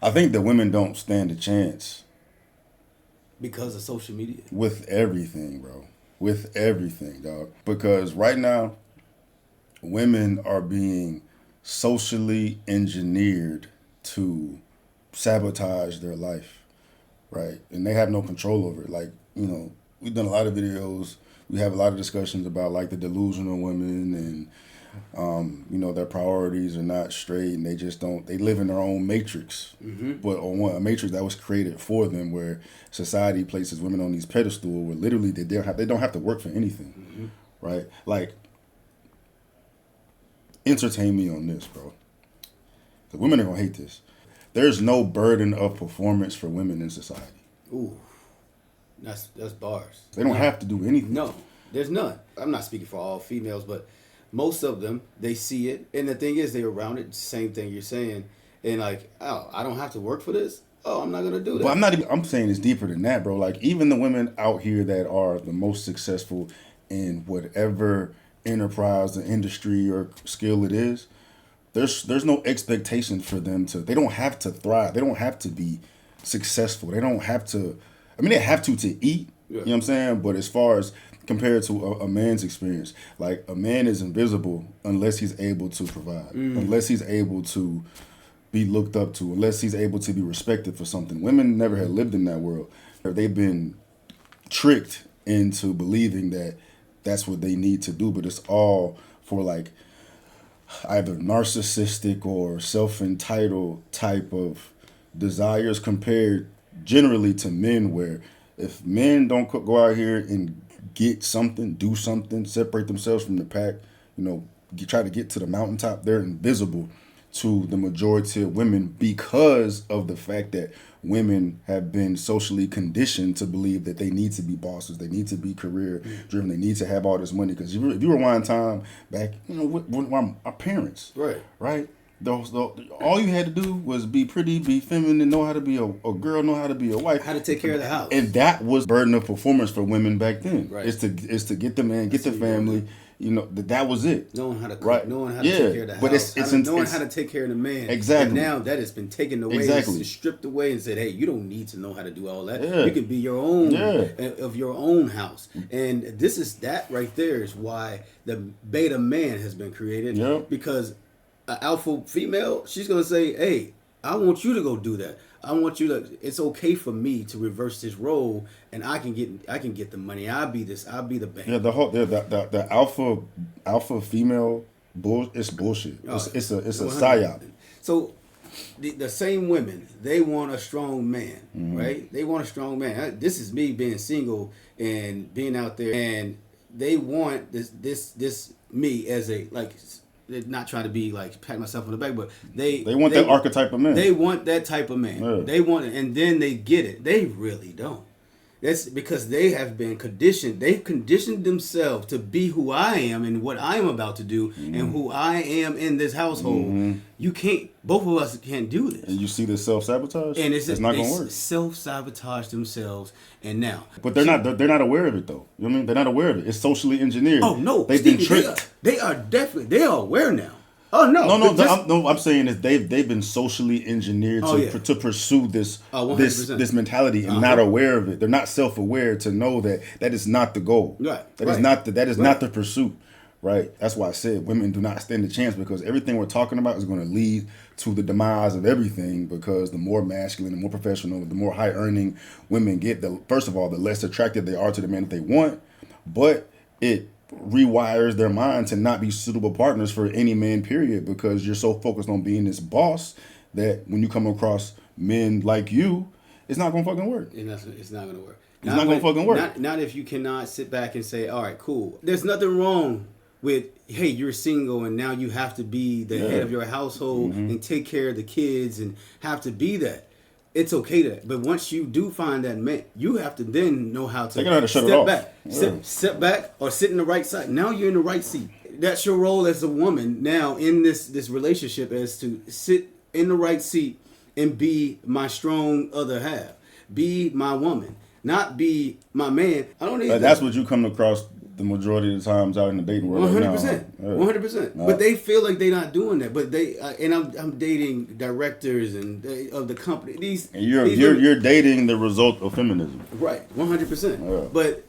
I think that women don't stand a chance because of social media. with everything, bro. With everything, dog. Because right now, women are being socially engineered to sabotage their life, right? And they have no control over it. Like, we've done a lot of videos. We have a lot of discussions about like the delusional women and their priorities are not straight and they just don't, they live in their own matrix. But on a matrix that was created for them where society places women on these pedestals where literally they don't have to work for anything. Right? Like, entertain me on this, bro. The women are gonna hate this. There's no burden of performance for women in society. Ooh, that's bars. They don't have to do anything. No, there's none. I'm not speaking for all females, but most of them, they see it, and the thing is, they're around it. Same thing you're saying, and like, oh, I don't have to work for this. Oh, I'm not gonna do that. But I'm saying it's deeper than that, bro. Like, even the women out here that are the most successful in whatever enterprise or industry or skill it is, there's no expectation for them to. They don't have to thrive. They don't have to be successful. They don't have to. I mean, they have to eat. Yeah. You know what I'm saying? But as far as compared to a man's experience, like, a man is invisible unless he's able to provide, unless he's able to be looked up to, unless he's able to be respected for something. Women never had lived in that world. They've been tricked into believing that that's what they need to do, but it's all for like either narcissistic or self-entitled type of desires compared generally to men, where if men don't go out here and get something, do something, separate themselves from the pack, try to get to the mountaintop, they're invisible to the majority of women because of the fact that women have been socially conditioned to believe that they need to be bosses, they need to be career driven, they need to have all this money. Because if you rewind time back, with our parents, right? All you had to do was be pretty, be feminine, know how to be a girl, know how to be a wife, how to take care of the house, and that was burden of performance for women back then. Right. Is to get the man, get the family. That was it. Knowing how to cook, right. knowing how to take care of the house, but knowing how to take care of the man. Exactly. And now that has been taken away, exactly. It's stripped away, and said, "Hey, you don't need to know how to do all that. Yeah. You can be your own Yeah. of your own house." And that right there is why the beta man has been created. Yep. Because an alpha female, she's gonna say, "Hey, I want you to go do that. I want you to. It's okay for me to reverse this role, and I can get the money. I'll be the bank." Yeah, the alpha female it's bullshit. It's a psyop. So the same women, they want a strong man, right? They want a strong man. This is me being single and being out there, and they want this me as a, like, not trying to be like pat myself on the back, but they want that archetype of man. They want that type of man. Yeah. They want it, and then they get it. They really don't. That's because they have been conditioned. They've conditioned themselves to be who I am and what I am about to do and who I am in this household. You can't. Both of us can't do this. And you see this self-sabotage, and it's not going to work. Self-sabotage themselves, and now. But they're not aware of it, though. You know what I mean? They're not aware of it. It's socially engineered. Oh no, they've been tricked. They are aware now. Oh no! I'm saying is they've been socially engineered to pursue this mentality and not aware of it. They're not self-aware to know that is not the goal. Right. That is not the pursuit. Right. That's why I said women do not stand a chance, because everything we're talking about is going to lead to the demise of everything. Because the more masculine, the more professional, the more high earning women get, first of all, the less attractive they are to the man that they want. But it rewires their mind to not be suitable partners for any man, period, because you're so focused on being this boss that when you come across men like you, it's not gonna fucking work. It's not gonna work. It's not gonna fucking work. Not if you cannot sit back and say, all right, cool. There's nothing wrong with, hey, you're single and now you have to be the head of your household and take care of the kids and have to be that. It's okay but once you do find that man, you have to then know how to step back, step back, or sit in the right side. Now you're in the right seat. That's your role as a woman now in this relationship, as to sit in the right seat and be my strong other half, be my woman, not be my man. I don't need that's what you come across the majority of the times out in the dating world. 100%. 100%. But they feel like they're not doing that. But they and I'm dating directors and of the company. And you're dating the result of feminism. Right. 100%. But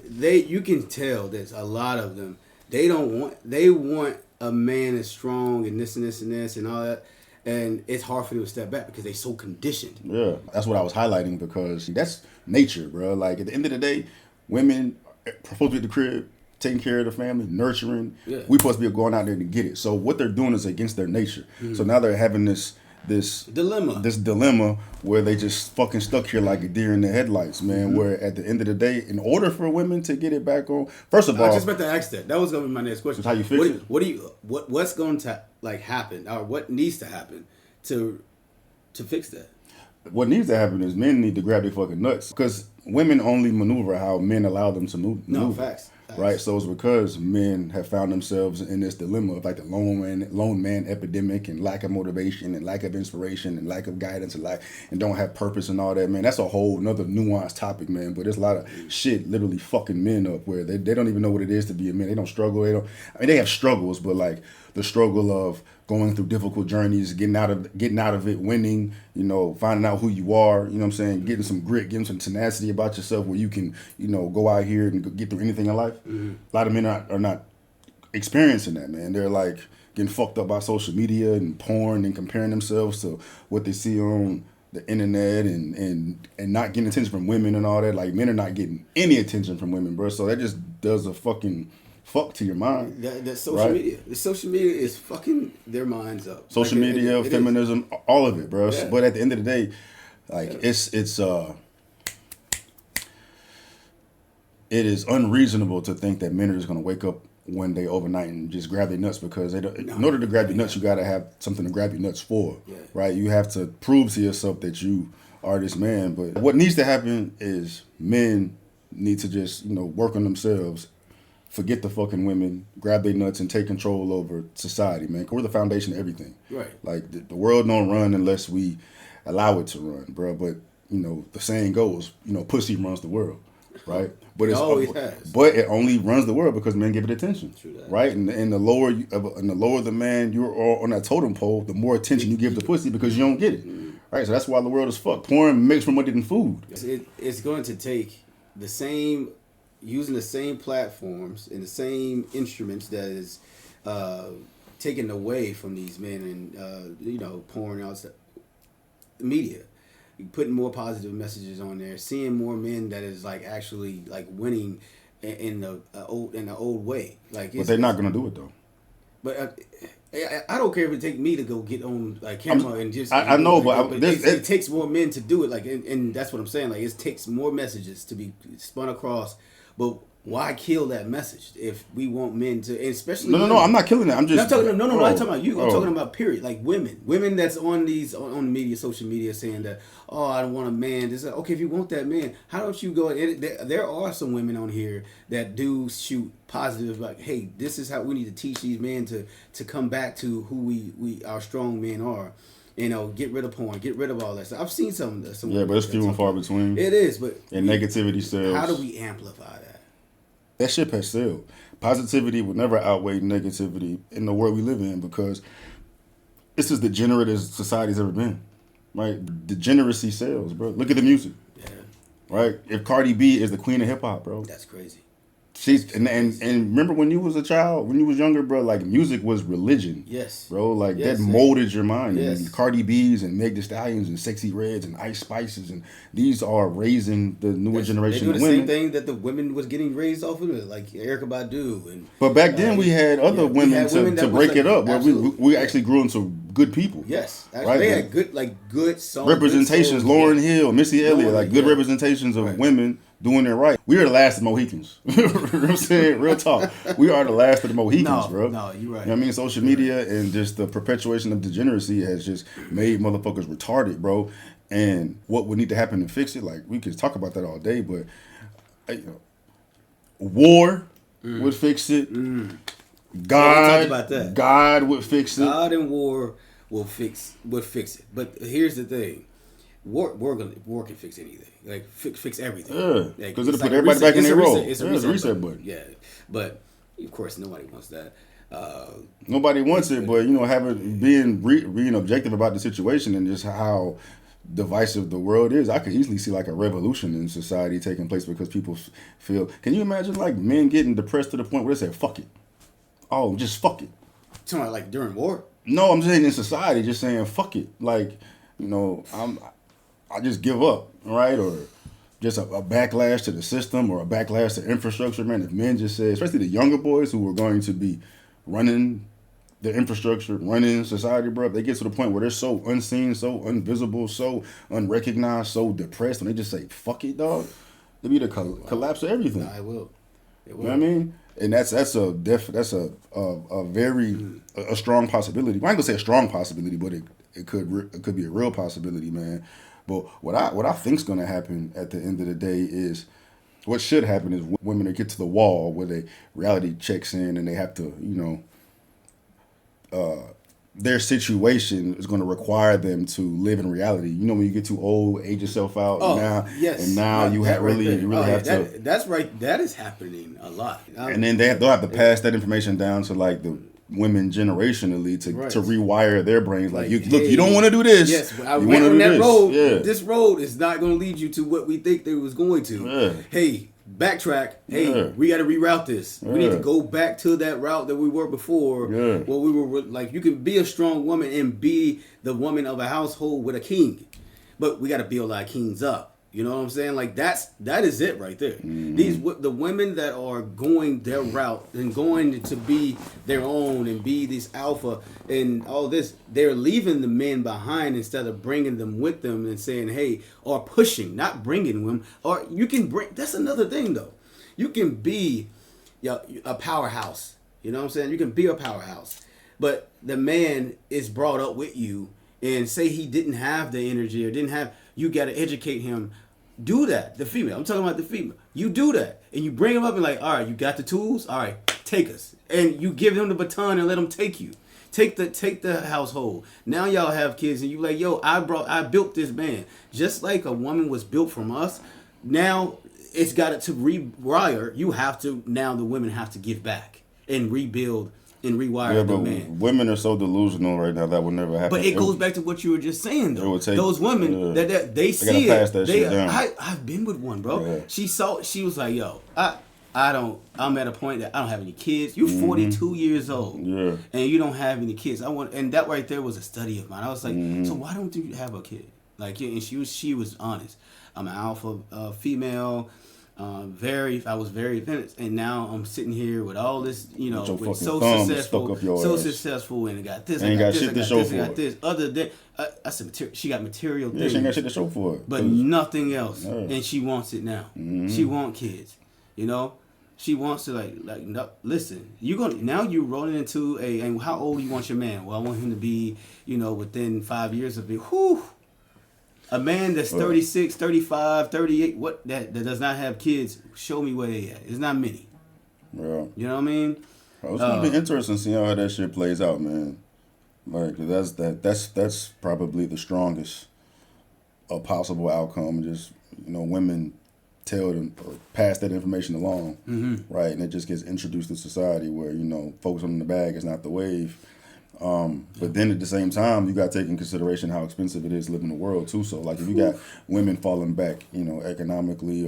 you can tell there's a lot of them. They want a man that's strong and this and this and this and all that. And it's hard for them to step back because they're so conditioned. Yeah, that's what I was highlighting because that's nature, bro. Like at the end of the day, women are supposed to be at the crib, taking care of the family, nurturing. Yeah. We're supposed to be going out there to get it. So what they're doing is against their nature. Mm-hmm. So now they're having this dilemma where they just fucking stuck here like a deer in the headlights, man. Mm-hmm. Where at the end of the day, in order for women to get it back on, first of all, I was just about to ask that. That was gonna be my next question. How you fix it? What's going to happen, or what needs to happen to fix that? What needs to happen is men need to grab their fucking nuts because women only maneuver how men allow them to move. No, facts. Right, so it's because men have found themselves in this dilemma of like the lone man epidemic and lack of motivation and lack of inspiration and lack of guidance and don't have purpose and all that, man. That's a whole another nuanced topic, man. But there's a lot of shit literally fucking men up where they don't even know what it is to be a man. They don't struggle. They have struggles, but like the struggle of going through difficult journeys, getting out of it, winning, finding out who you are, you know what I'm saying, getting some grit, getting some tenacity about yourself where you can, go out here and get through anything in life. Mm-hmm. A lot of men are not experiencing that, man. They're like getting fucked up by social media and porn and comparing themselves to what they see on the internet and not getting attention from women and all that. Like men are not getting any attention from women, bro. So that just does a fucking fuck to your mind. That social media. The social media is fucking their minds up. Social media, feminism, all of it, bro. Yeah. But at the end of the day, like it is unreasonable to think that men are just gonna wake up one day overnight and just grab their nuts because they don't. In order to grab your nuts, you gotta have something to grab your nuts for, right? You have to prove to yourself that you are this man. But what needs to happen is men need to just work on themselves. Forget the fucking women, grab their nuts and take control over society, man. 'Cause we're the foundation of everything. Right. Like the world don't run unless we allow it to run, bro. But the saying goes, pussy runs the world, right? But it always has. But it only runs the world because men give it attention, right? And the lower the man you're on that totem pole, the more attention you give to pussy because you don't get it, right? So that's why the world is fucked. Porn makes more money than food. It's going to take using the same platforms and the same instruments that is taken away from these men and pouring out media, putting more positive messages on there, seeing more men that is like actually like winning in the old way. Like, but they're not gonna do it though. But I don't care if it takes me to go get on camera and just. I know, but it takes more men to do it. Like, and that's what I'm saying. Like, it takes more messages to be spun across. But why kill that message if we want men to, especially No, I'm not killing it. I'm just. I'm not talking about you. I'm talking about period. Like women that's on on media, social media, saying that I don't want a man. This okay if you want that man. How don't you go? There are some women on here that do shoot positive. Like, hey, this is how we need to teach these men to come back to who our strong men are. Get rid of porn, get rid of all that stuff. I've seen some. Yeah, but it's few and far between. It is, but and negativity sells. How do we amplify that? That ship has sailed. Positivity will never outweigh negativity in the world we live in because this is the degenerate society's ever been, right? Degeneracy sells, bro. Look at the music, right? If Cardi B is the queen of hip hop, bro, that's crazy. She's and remember when you was a child, when you was younger, bro, like music was religion. Yes. Bro, like that molded your mind. Yes. And Cardi B's and Meg Thee Stallions and Sexy Reds and Ice Spices and these are raising the newer generation of women. They do the same thing that the women was getting raised off of, like Erykah Badu. But back then we had other women to break it up, where we actually grew into good people. Yes. Actually, right? They had good songs. Representations, Lauryn Hill, Missy Elliott, good representations of women doing it right. We are the last of the Mohicans. You know what I'm saying? Real talk. We are the last of the Mohicans, bro. No, you're right. You know what I mean? Social media and just the perpetuation of degeneracy has just made motherfuckers retarded, bro. And what would need to happen to fix it, like, we could talk about that all day, but war would fix it. God would fix it. God and war will fix it. But here's the thing. war can fix anything. Like fix everything. Yeah, because Like, it'll put everybody back in their role. It's a reset button. Yeah, but of course nobody wants that. Nobody wants it, but being objective about the situation and just how divisive the world is, I could easily see like a revolution in society taking place because people feel. Can you imagine like men getting depressed to the point where they say "fuck it"? Oh, just fuck it. Talking like during war. No, I'm saying in society, just saying "fuck it." Like, I just give up, right? Or just a backlash to the system or a backlash to infrastructure, man. If men just say, especially the younger boys who are going to be running the infrastructure, running society, bro, if they get to the point where they're so unseen, so invisible, so unrecognized, so depressed, when they just say, fuck it, dog, it'll be the collapse of everything. Nah, it will. You know what I mean? And that's a very strong possibility. Well, I ain't gonna say a strong possibility, but it could be a real possibility, man. But what I think's gonna happen at the end of the day is, what should happen is women that get to the wall where they reality checks in and they have to, their situation is going to require them to live in reality. You know, when you get too old, age yourself out. Oh, yes. And now you really have to. That's right. That is happening a lot. And then they'll have to pass that information down to like the women generationally to rewire their brains. Like, you don't want to do this. Yes, I went on that road. Yeah. This road is not going to lead you to what we think they was going to. Yeah. Hey, backtrack. Hey, we got to reroute this. We need to go back to that route that we were before. Yeah. Where we were like, you can be a strong woman and be the woman of a household with a king, but we got to build our kings up. You know what I'm saying? Like that is it right there. Mm-hmm. The women that are going their route and going to be their own and be this alpha and all this, they're leaving the men behind instead of bringing them with them and saying, hey, or pushing, not bringing them. Or you can bring. That's another thing though. You can be a powerhouse. You know what I'm saying? You can be a powerhouse, but the man is brought up with you and say he didn't have the energy or didn't have. You got to educate him. Do that. The female. I'm talking about the female. You do that. And you bring him up and like, all right, you got the tools? All right, take us. And you give him the baton and let him take you. Take the household. Now y'all have kids and you like, yo, I built this man. Just like a woman was built from us. Now it's got to rewire. Now the women have to give back and rebuild and rewire the man. Women are so delusional right now that will never happen. But it goes back to what you were just saying though. Those women that they see it. I've been with one, bro. Yeah. She was like, yo, I'm at a point that I don't have any kids. You're 42 years old. Yeah. And you don't have any kids. And that right there was a study of mine. I was like, so why don't you have a kid? Like, and she was honest. I'm an alpha female. I was very feminist, and now I'm sitting here with all this, with so successful, and got this, and got shit to show for got this. Other than I said, she got material things. She ain't got shit to show for it, but nothing else, and she wants it now. Mm-hmm. She wants kids, She wants to like no, listen. You're rolling into and how old you want your man? Well, I want him to be, within 5 years of it. Whew. A man that's 36, 35, 38, that does not have kids, show me where they at. It's not many. Yeah. You know what I mean? It's gonna be interesting seeing how that shit plays out, man. Like, that's probably the strongest possible outcome. Just women tell them or pass that information along, right? And it just gets introduced to society where focus on the bag is not the wave. But then at the same time, you got to take in consideration how expensive it is to live in the world too. So like if you got women falling back, economically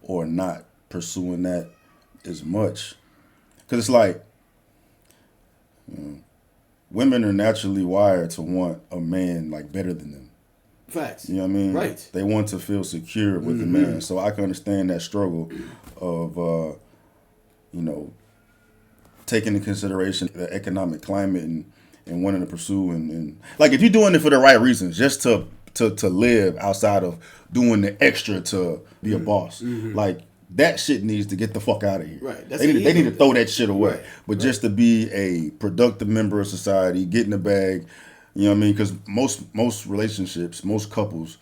or not pursuing that as much, because it's like women are naturally wired to want a man like better than them. Facts. You know what I mean? Right. They want to feel secure with the man. So I can understand that struggle of taking into consideration the economic climate and wanting to pursue and like if you're doing it for the right reasons, just to live outside of doing the extra to be a boss, like that shit needs to get the fuck out of here. Right. They need to throw that shit away. Right. But just to be a productive member of society, get in the bag, you know what I mean? Because most relationships, most couples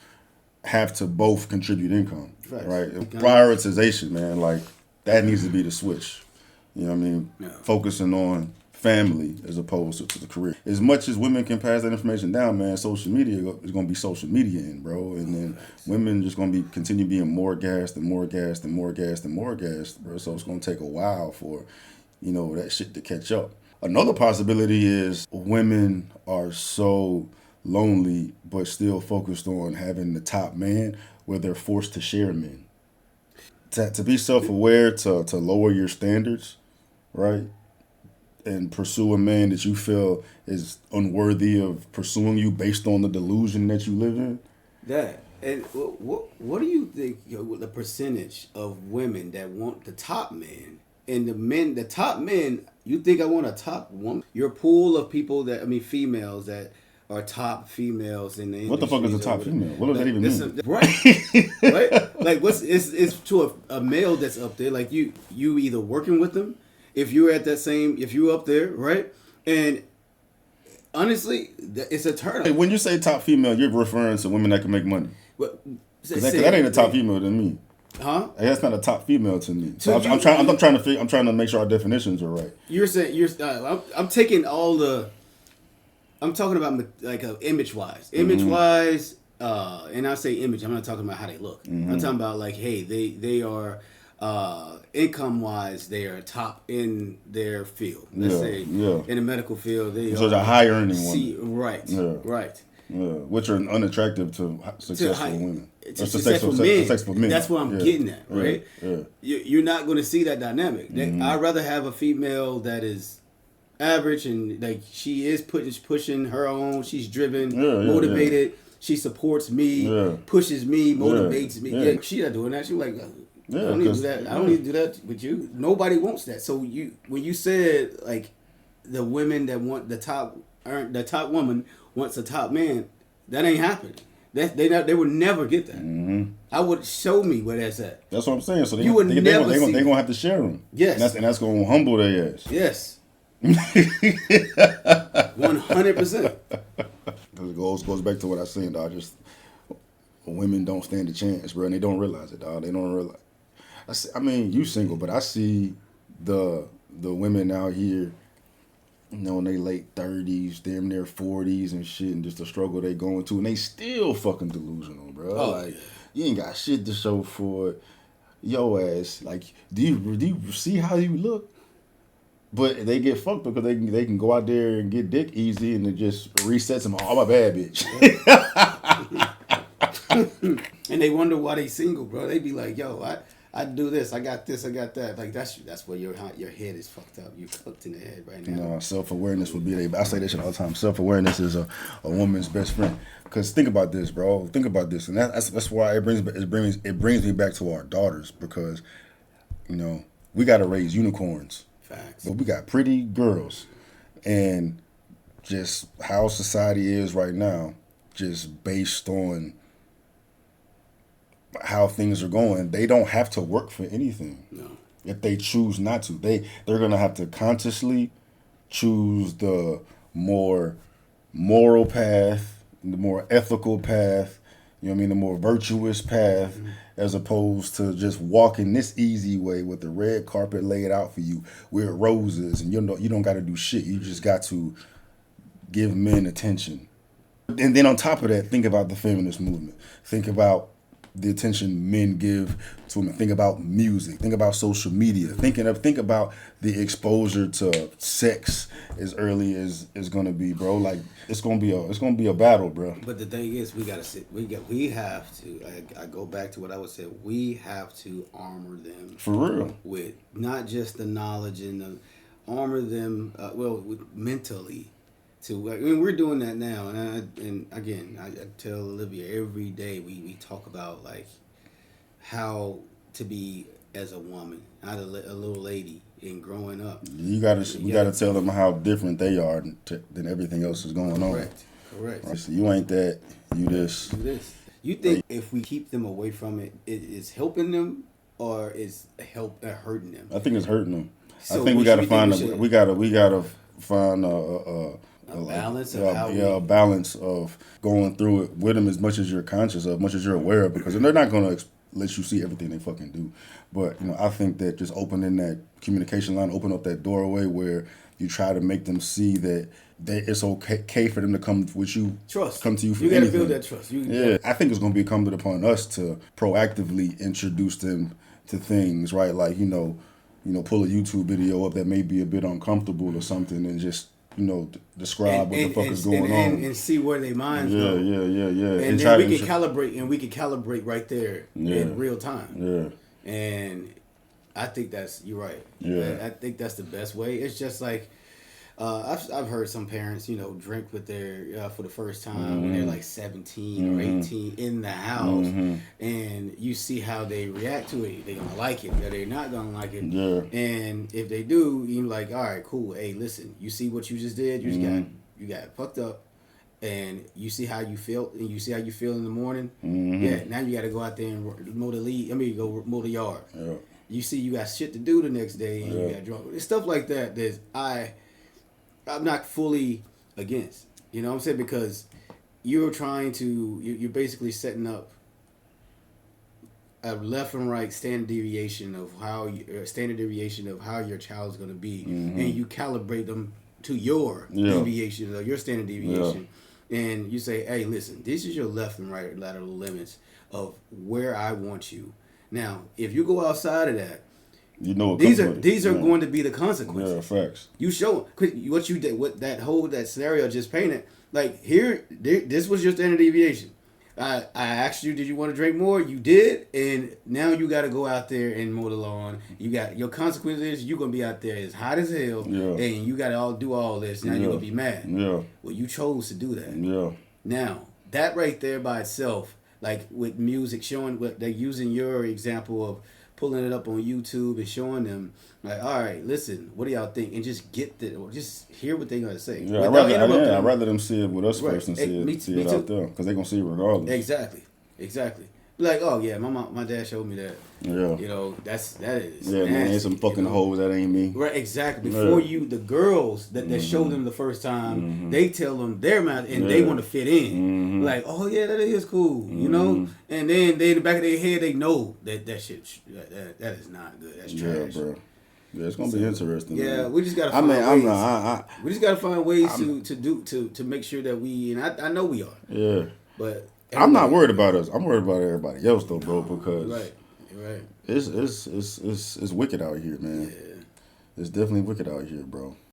have to both contribute income, right? Prioritization, man, like that needs to be the switch. You know what I mean? Yeah. Focusing on family as opposed to the career. As much as women can pass that information down, man, social media is going to be social media, bro. And then women just going to continue being more gassed and more gassed and more gassed and more gassed, bro. So it's going to take a while for, that shit to catch up. Another possibility is women are so lonely but still focused on having the top man where they're forced to share men. To be self-aware, to lower your standards, right? And pursue a man that you feel is unworthy of pursuing you based on the delusion that you live in. That. And what do you think the percentage of women that want the top man and the top men, you think I want a top woman? Your pool of people females that are top females in the industry. What the fuck is a top female? What does that even mean? Right. Like it's to a male that's up there, like you either working with them, if you're up there, right? And honestly, it's a turn. Hey, when you say top female, you're referring to women that can make money. That ain't a top female to me. Huh? Hey, that's not a top female to me. So I'm trying to make sure our definitions are right. You're saying I'm taking all the. I'm talking about like image wise, and I say image. I'm not talking about how they look. I'm talking about like, hey, they are income wise, they are top in their field. Let's say in the medical field, they are a high earning woman. Right. Yeah. Right. Yeah. Which are unattractive to successful women. To successful men. That's what I'm getting at, right? Yeah. You're not going to see that dynamic. I'd rather have a female that is average and like she is pushing her own. She's driven, motivated. She supports me, pushes me, motivates me. Yeah, she not doing that. She like, I don't need to do that. I don't need to do that with you. Nobody wants that. So when you said like the women that want the top woman wants a top man, that ain't happening. They would never get that. I would show me where that's at. That's what I'm saying. So they're gonna have to share them. Yes, and that's gonna humble their ass. Yes. 100%. It goes back to what I said, dog. Just women don't stand a chance, bro, and they don't realize it, dog. They don't realize. You single, but I see the women out here, in their late 30s, damn near 40s and shit, and just the struggle they going to, and they still fucking delusional, bro. You ain't got shit to show for it. Yo ass, like, do you see how you look? But they get fucked because they can go out there and get dick easy and it just resets them. Oh, my bad, bitch. And they wonder why they single, bro. They be like, yo, I do this, I got this, I got that. Like that's where your head is fucked up. You fucked in the head right now. No, self-awareness would be. I say this shit all the time. Self-awareness is a woman's best friend. Cause think about this, bro. Think about this, and that's why it brings me back to our daughters because, we got to raise unicorns. Facts. But we got pretty girls, and just how society is right now, just based on how things are going, they don't have to work for anything. No. If they choose not to, they're gonna have to consciously choose the more moral path, the more ethical path, the more virtuous path, as opposed to just walking this easy way with the red carpet laid out for you with roses, and you don't got to do shit. You just got to give men attention. And then on top of that, think about the feminist movement. Think about the attention men give to women. Think about music. Think about social media. Think about the exposure to sex as early as it's gonna be, bro. Like it's gonna be a battle, bro. But the thing is, we have to. I go back to what I would say. We have to armor them for real with not just the knowledge and armor them. Mentally. We're doing that now, and again, I tell Olivia every day we talk about like how to be as a woman, not a little lady, in growing up. We gotta tell them how different they are than everything else is going on. Correct. Right, so you ain't that. You this. Do this. You think if we keep them away from it, it is helping them or is hurting them? I think it's hurting them. So I think we gotta find a balance of a balance of going through it with them as much as you're conscious of, as much as you're aware of, because they're not going to lets you see everything they fucking do. But I think that just opening that communication line, open up that doorway where you try to make them see that it's okay for them to come with you, come to you for anything. You gotta build that trust. I think it's gonna be incumbent upon us to proactively introduce them to things, right? Like pull a YouTube video up that may be a bit uncomfortable or something, and just describe what the fuck is going on, and see where their minds go. Yeah. And then we can calibrate right there in real time. Yeah. And I think you're right. Yeah. I think that's the best way. It's just like I've heard some parents, drink with their for the first time when they're like 17 or 18 in the house, and you see how they react to it. They're gonna like it, or they're not gonna like it. Yeah. And if they do, you're like, all right, cool. Hey, listen, you see what you just did? You got fucked up, and you see how you feel, and you see how you feel in the morning. Yeah. Now you got to go out there and mow the go mow the yard. Yeah. You see, you got shit to do the next day, and you got drunk. It's stuff like that I'm not fully against. You know what I'm saying? Because you're basically setting up a left and right standard deviation of how your child's going to be, and you calibrate them to your deviation or your standard deviation, and you say, hey, listen, this is your left and right lateral limits of where I want you. Now, if you go outside of that, these are going to be the consequences. Yeah, facts. You show what you did, that scenario just painted. Like this was your standard deviation. I asked you, did you want to drink more? You did, and now you got to go out there and mow the lawn. You got your consequences. You're gonna be out there as hot as hell, and you got to do all this. Now you're gonna be mad. Yeah. Well, you chose to do that. Yeah. Now that right there by itself, like with music, showing what they're using your example of pulling it up on YouTube and showing them, like, all right, listen, what do y'all think? And just just hear what they're gonna say. Yeah, I'd rather them see it with us first and see it out there, because they're gonna see it regardless. Exactly. Like, oh yeah, my dad showed me that. Yeah. that is. Yeah, nasty, man, ain't some fucking hoes that ain't me. Right, exactly. Before the girls that show them the first time, they tell them their mouth and they want to fit in. Like, oh yeah, that is cool, And then they in the back of their head they know that shit that is not good. That's trash. Yeah, bro. Yeah, it's gonna be interesting. Yeah, man. we just gotta find ways. We just gotta find ways to make sure that I know we are. Yeah. But I'm not worried about us. I'm worried about everybody else though, bro, because You're right. It's wicked out here, man. Yeah. It's definitely wicked out here, bro.